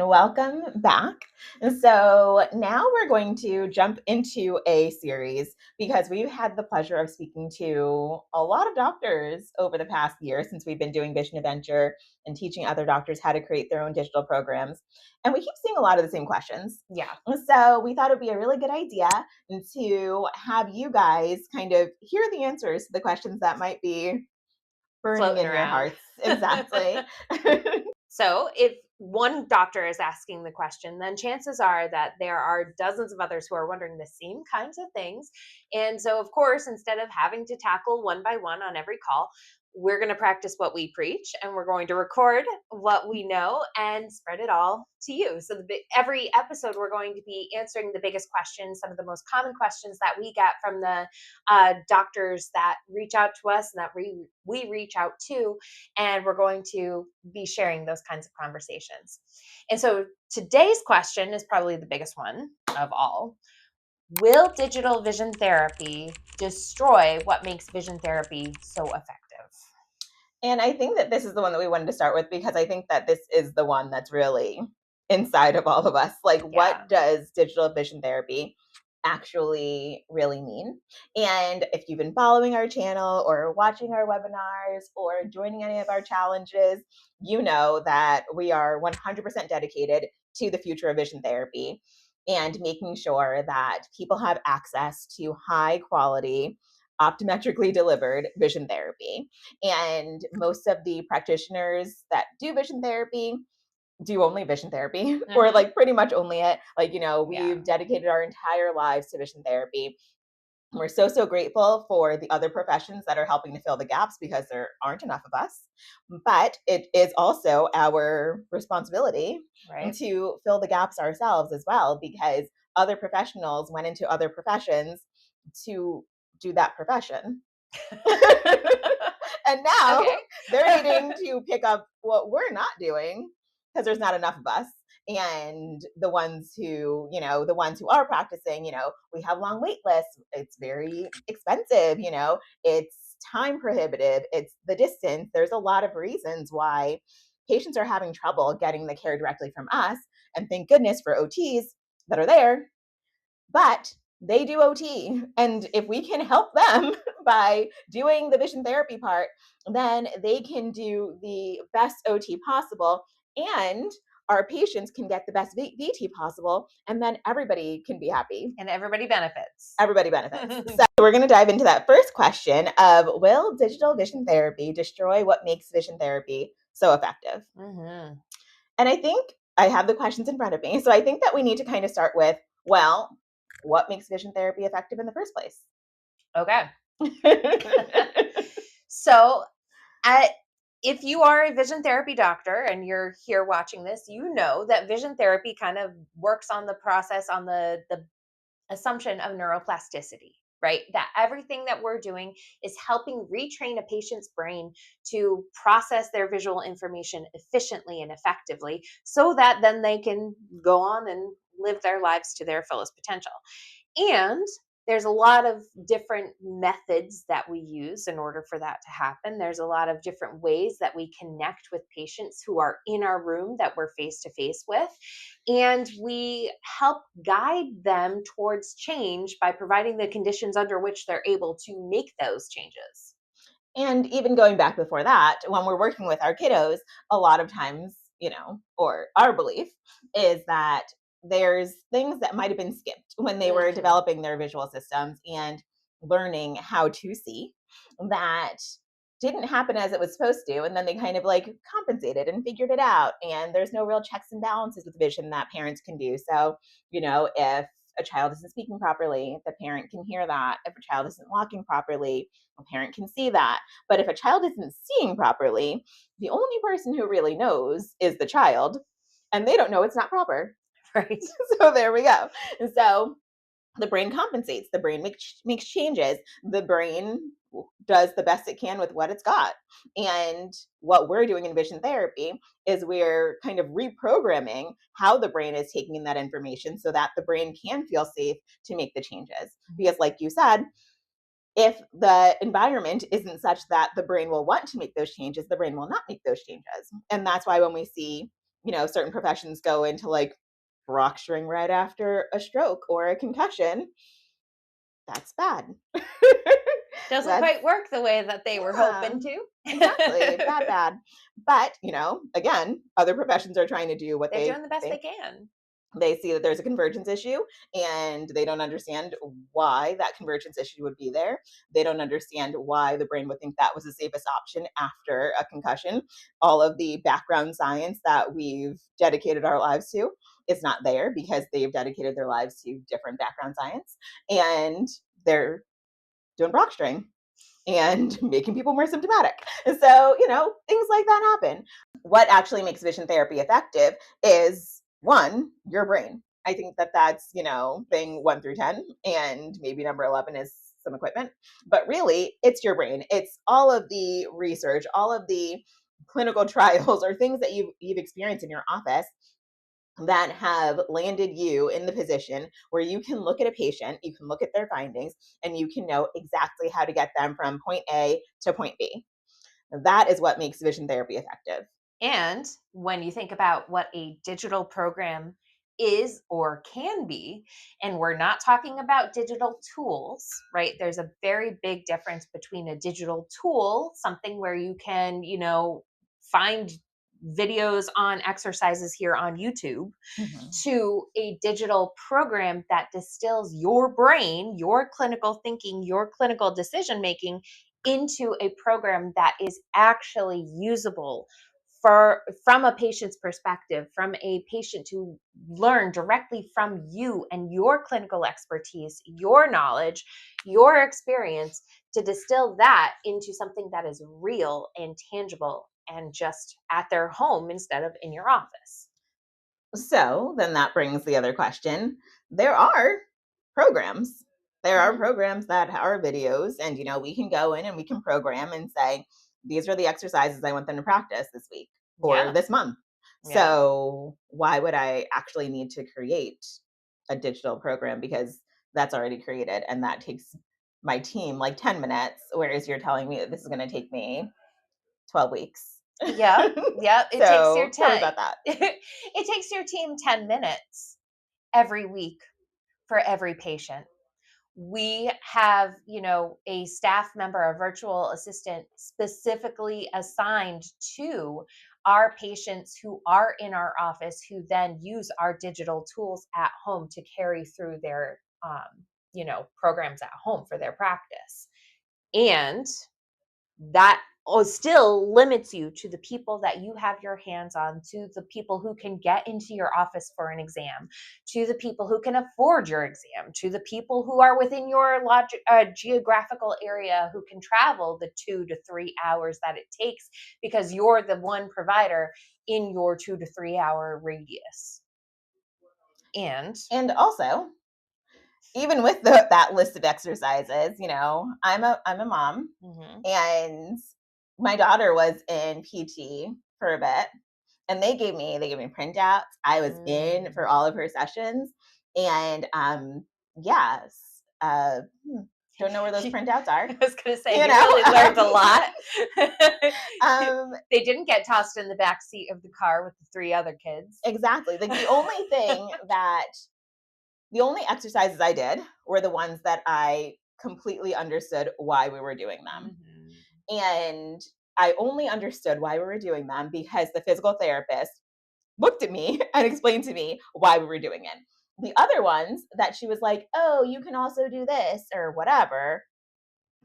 Welcome back. So now we're going to jump into a series because we've had the pleasure of speaking to a lot of doctors over the past year since we've been doing Vision Adventure and teaching other doctors how to create their own digital programs. And we keep seeing a lot of the same questions. Yeah. So we thought it would be a really good idea to have you guys kind of hear the answers to the questions that might be burning Floating in your around. hearts. Exactly. So if one doctor is asking the question, then chances are that there are dozens of others who are wondering the same kinds of things. And so, of course, instead of having to tackle one by one on every call, we're going to practice what we preach and we're going to record what we know and spread it all to you. So every episode, we're going to be answering the biggest questions, some of the most common questions that we get from the doctors that reach out to us and that we reach out to. And we're going to be sharing those kinds of conversations. And so today's question is probably the biggest one of all. Will digital vision therapy destroy what makes vision therapy so effective? And I think that this is the one that we wanted to start with because I think that this is the one that's really inside of all of us. Like, what does digital vision therapy actually really mean? And if you've been following our channel or watching our webinars or joining any of our challenges, you know that we are 100% dedicated to the future of vision therapy and making sure that people have access to high quality, optometrically delivered vision therapy. And most of the practitioners that do vision therapy do only vision therapy or like pretty much only it. Like, we've dedicated our entire lives to vision therapy. We're so grateful for the other professions that are helping to fill the gaps because there aren't enough of us. But it is also our responsibility to fill the gaps ourselves as well, because other professionals went into other professions to do that profession. And now they're needing to pick up what we're not doing because there's not enough of us. And the ones who are practicing, we have long wait lists. It's very expensive, it's time prohibitive. It's the distance. There's a lot of reasons why patients are having trouble getting the care directly from us. And thank goodness for OTs that are there. But they do OT. And if we can help them by doing the vision therapy part, then they can do the best OT possible. And our patients can get the best VT possible. And then everybody can be happy. And everybody benefits. Everybody benefits. So we're going to dive into that first question of, will digital vision therapy destroy what makes vision therapy so effective? And I think I have the questions in front of me. So I think that we need to kind of start with, well, what makes vision therapy effective in the first place? Okay. So if you are a vision therapy doctor and you're here watching this, you know that vision therapy kind of works on the process, on the assumption of neuroplasticity, right? That everything that we're doing is helping retrain a patient's brain to process their visual information efficiently and effectively so that then they can go on and live their lives to their fullest potential. And there's a lot of different methods that we use in order for that to happen. There's a lot of different ways that we connect with patients who are in our room that we're face to face with. And we help guide them towards change by providing the conditions under which they're able to make those changes. And even going back before that, when we're working with our kiddos, a lot of times, or our belief is that there's things that might have been skipped when they were developing their visual systems and learning how to see that didn't happen as it was supposed to. And then they kind of like compensated and figured it out. And there's no real checks and balances with vision that parents can do. So, if a child isn't speaking properly, the parent can hear that. If a child isn't walking properly, a parent can see that. But if a child isn't seeing properly, the only person who really knows is the child, and they don't know it's not proper. Right. So there we go. And so the brain compensates. The brain makes changes. The brain does the best it can with what it's got. And what we're doing in vision therapy is we're kind of reprogramming how the brain is taking in that information so that the brain can feel safe to make the changes. Because like you said, if the environment isn't such that the brain will want to make those changes, the brain will not make those changes. And that's why when we see certain professions go into like fracturing right after a stroke or a concussion, that's bad. Doesn't That's, quite work the way that they were yeah, hoping to. exactly. Bad, bad. But, again, other professions are trying to do what They're they doing the best they think. can. They see that there's a convergence issue and they don't understand why that convergence issue would be there. They don't understand why the brain would think that was the safest option after a concussion. All of the background science that we've dedicated our lives to is not there because they've dedicated their lives to different background science, and they're doing Brock string and making people more symptomatic. So, things like that happen. What actually makes vision therapy effective is one, your brain. I think that that's, thing 1 through 10, and maybe number 11 is some equipment. But really, it's your brain. It's all of the research, all of the clinical trials or things that you've experienced in your office that have landed you in the position where you can look at a patient, you can look at their findings, and you can know exactly how to get them from point A to point B. That is what makes vision therapy effective. And when you think about what a digital program is or can be, and we're not talking about digital tools, right? There's a very big difference between a digital tool, something where you can, find videos on exercises here on YouTube, Mhm. to a digital program that distills your brain, your clinical thinking, your clinical decision making into a program that is actually usable from a patient's perspective, from a patient to learn directly from you and your clinical expertise, your knowledge, your experience, to distill that into something that is real and tangible and just at their home instead of in your office. So then that brings the other question. There are programs. There are Mhm. programs that are videos, and we can go in and we can program and say, these are the exercises I want them to practice this week or Yeah. this month. Yeah. So why would I actually need to create a digital program? Because that's already created and that takes my team like 10 minutes, whereas you're telling me that this is going to take me 12 weeks. Yep. Yep. It takes your So tell me 10 about that. it takes your team 10 minutes every week for every patient. We have, a staff member, a virtual assistant specifically assigned to our patients who are in our office, who then use our digital tools at home to carry through their programs at home for their practice. And that still limits you to the people that you have your hands on, to the people who can get into your office for an exam, to the people who can afford your exam, to the people who are within your geographical area who can travel the 2 to 3 hours that it takes because you're the one provider in your 2 to 3 hour radius. And And also, even with that list of exercises, I'm a mom, mhm, and my daughter was in PT for a bit, and they gave me printouts. I was in mm. for all of her sessions, and yes, don't know where those printouts are, I was going to say, you you know. really learned a lot. Um, They didn't get tossed in the back seat of the car with the three other kids. exactly. Like the only exercises I did were the ones that I completely understood why we were doing them. Mhm. And I only understood why we were doing them because the physical therapist looked at me and explained to me why we were doing it. The other ones that she was like, oh, you can also do this or whatever.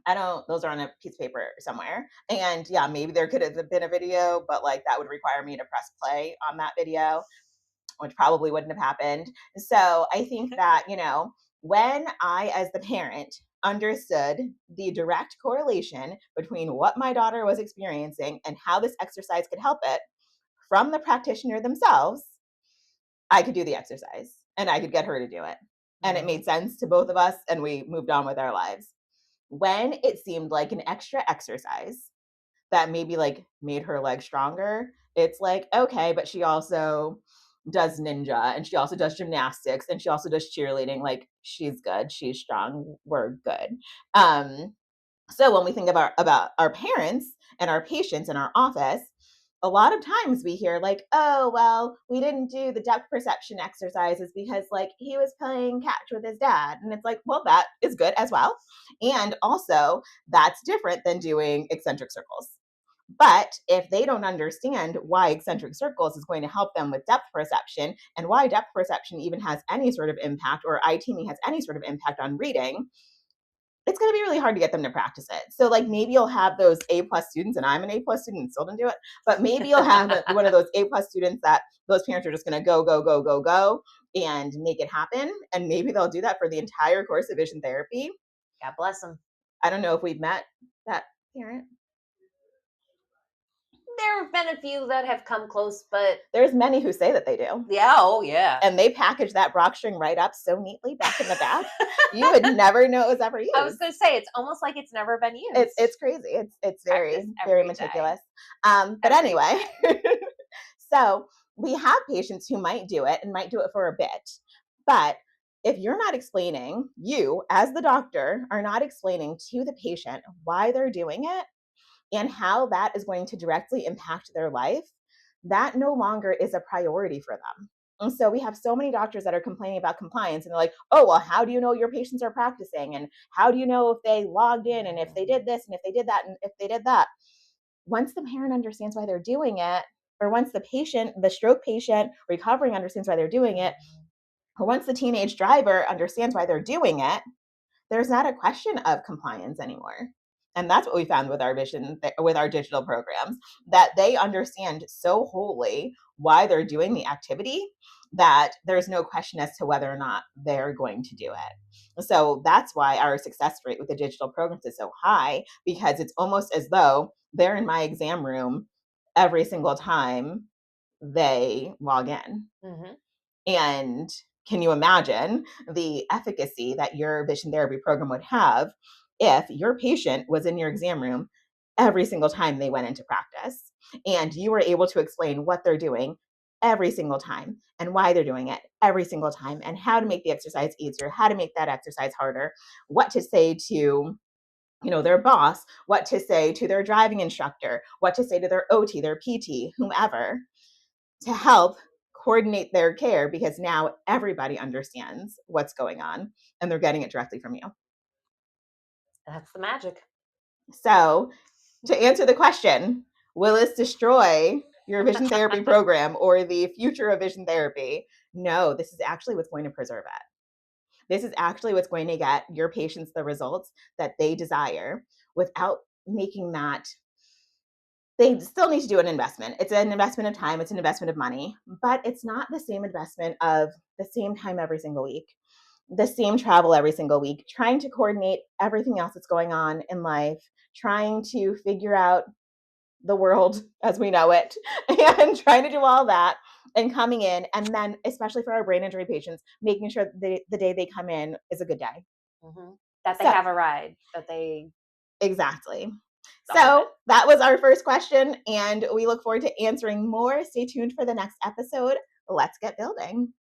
I don't, those are on a piece of paper somewhere. And yeah, maybe there could have been a video, but like that would require me to press play on that video, which probably wouldn't have happened. So I think that, when I, as the parent, understood the direct correlation between what my daughter was experiencing and how this exercise could help it from the practitioner themselves, I could do the exercise and I could get her to do it. And it Mhm. made sense to both of us, and we moved on with our lives. When it seemed like an extra exercise that maybe like made her leg stronger, it's like, okay, but she also does ninja and she also does gymnastics and she also does cheerleading. Like she's good, she's strong, we're good. Um, so when we think about our parents and our patients in our office, a lot of times we hear like, oh, well, we didn't do the depth perception exercises because like he was playing catch with his dad. And it's like, well, that is good as well. And also that's different than doing eccentric circles. But if they don't understand why eccentric circles is going to help them with depth perception and why depth perception even has any sort of impact, or eye teaming has any sort of impact on reading, it's going to be really hard to get them to practice it. So like maybe you'll have those A+ students, and I'm an A+ student and still didn't do it, but maybe you'll have one of those A+ students that those parents are just going to go and make it happen. And maybe they'll do that for the entire course of vision therapy. God bless them. I don't know if we've met that parent. There have been a few that have come close, but there's many who say that they do. Yeah, oh yeah. And they package that Brock string right up so neatly back in the back. You would never know it was ever used. I was going to say, it's almost like it's never been used. It's crazy. It's very, very meticulous. But every anyway, so we have patients who might do it and might do it for a bit. But if you're not explaining, you as the doctor are not explaining to the patient why they're doing it and how that is going to directly impact their life, that no longer is a priority for them. And so we have so many doctors that are complaining about compliance, and they're like, oh, well, how do you know your patients are practicing? And how do you know if they logged in and if they did this and if they did that and if they did that? Once the parent understands why they're doing it, or once the patient, the stroke patient recovering understands why they're doing it, or once the teenage driver understands why they're doing it, there's not a question of compliance anymore. And that's what we found with our with our digital programs, that they understand so wholly why they're doing the activity that there's no question as to whether or not they're going to do it. So that's why our success rate with the digital programs is so high, because it's almost as though they're in my exam room every single time they log in. Mm-hmm. And can you imagine the efficacy that your vision therapy program would have if your patient was in your exam room every single time they went into practice, and you were able to explain what they're doing every single time and why they're doing it every single time, and how to make the exercise easier, how to make that exercise harder, what to say to their boss, what to say to their driving instructor, what to say to their OT, their PT, whomever, to help coordinate their care, because now everybody understands what's going on and they're getting it directly from you. That's the magic. So to answer the question, will this destroy your vision therapy program or the future of vision therapy? No, this is actually what's going to preserve it. This is actually what's going to get your patients the results that they desire without making that. They still need to do an investment. It's an investment of time. It's an investment of money, but it's not the same investment of the same time every single week, the same travel every single week, trying to coordinate everything else that's going on in life, trying to figure out the world as we know it, and trying to do all that, and coming in, and then especially for our brain injury patients, making sure the day they come in is a good day. Mm-hmm. That they have a ride, that they... Exactly. So that was our first question, and we look forward to answering more. Stay tuned for the next episode. Let's get building.